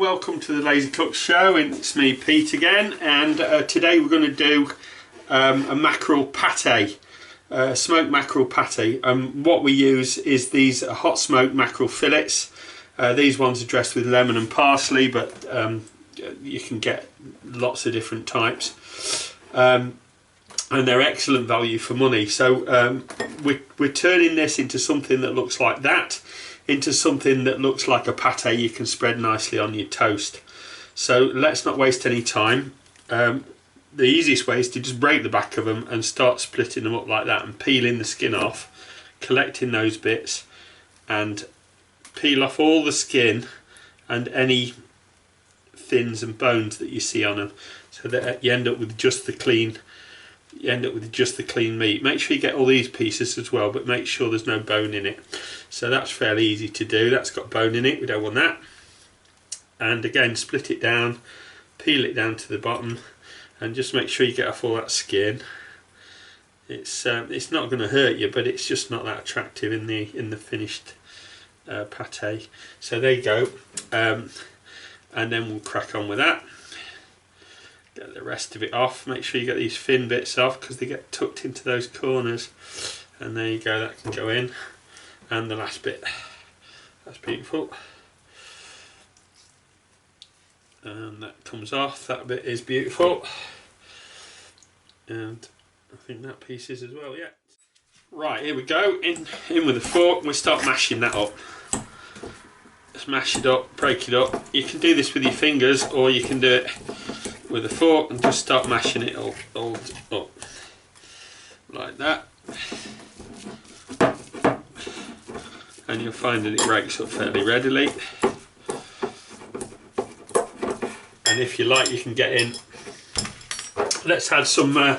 welcome to the Lazy Cook Show. It's me, Pete, again, and today we're going to do a mackerel pâté, smoked mackerel pâté. What we use is these hot smoked mackerel fillets. These ones are dressed with lemon and parsley, but you can get lots of different types, and they're excellent value for money. So we're turning this into something that looks like that, into something that looks like a pâté you can spread nicely on your toast. So let's not waste any time. The easiest way is to just break the back of them and start splitting them up like that and peeling the skin off, collecting those bits, and peel off all the skin and any fins and bones that you see on them, so that you end up with just the clean meat. Make sure you get all these pieces as well, but make sure there's no bone in it. So that's fairly easy to do. That's got bone in it, we don't want that. And again, split it down, peel it down to the bottom, and just make sure you get off all that skin. It's not going to hurt you, but it's just not that attractive in the finished pâté. So there you go, and then we'll crack on with that. Get the rest of it off. Make sure you get these fin bits off because they get tucked into those corners. And there you go, that can go in. And the last bit, that's beautiful. And that comes off, that bit is beautiful. And I think that piece is as well, yeah. Right, here we go, in with a fork, we start mashing that up. Just mash it up, break it up. You can do this with your fingers, or you can do it with a fork and just start mashing it all up like that, and you'll find that it breaks up fairly readily. And if you like, you can get in, let's add some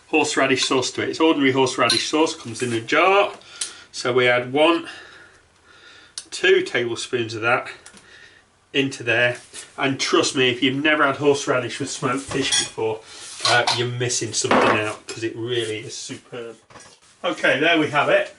horseradish sauce to it. It's ordinary horseradish sauce, comes in a jar, so we add 2 tablespoons of that into there. And trust me, if you've never had horseradish with smoked fish before, you're missing something out, because it really is superb. Okay, there we have it.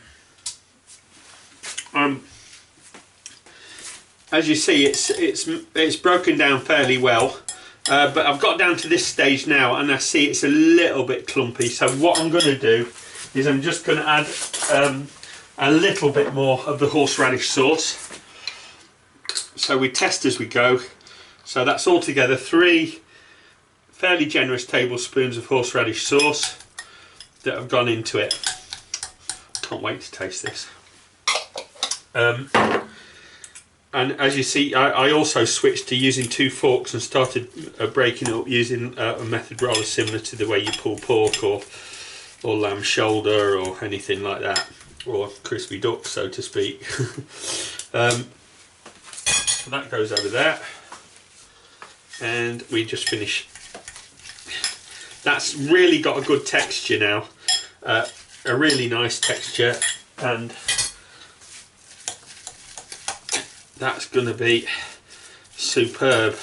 As you see, it's broken down fairly well, but I've got down to this stage now, and I see it's a little bit clumpy. So what I'm going to do is I'm just going to add a little bit more of the horseradish sauce. So we test as we go. So that's altogether 3 fairly generous tablespoons of horseradish sauce that have gone into it. Can't wait to taste this. And as you see, I also switched to using 2 forks and started breaking it up using a method rather similar to the way you pull pork or lamb shoulder or anything like that, or crispy duck, so to speak. So that goes over there. And we just finish. That's really got a good texture now, a really nice texture, and that's going to be superb.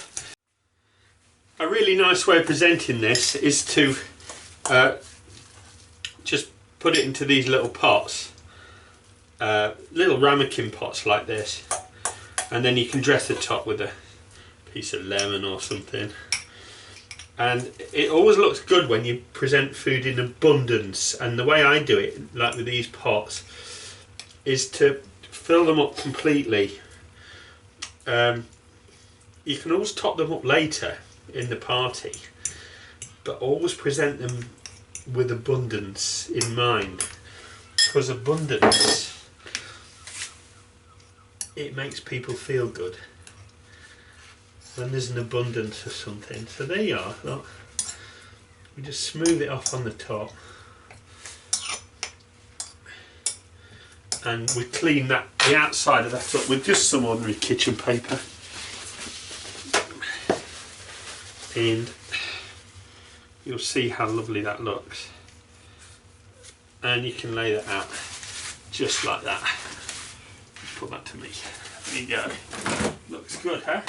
A really nice way of presenting this is to just put it into these little pots, little ramekin pots like this, and then you can dress the top with a piece of lemon or something. And it always looks good when you present food in abundance, and the way I do it, like with these pots, is to fill them up completely. You can always top them up later in the party, but always present them with abundance in mind, because abundance, it makes people feel good when there's an abundance of something. So there you are, look. We just smooth it off on the top, and we clean the outside of that up with just some ordinary kitchen paper, and you'll see how lovely that looks. And you can lay that out just like that. Put that to me. There you go. Looks good, huh?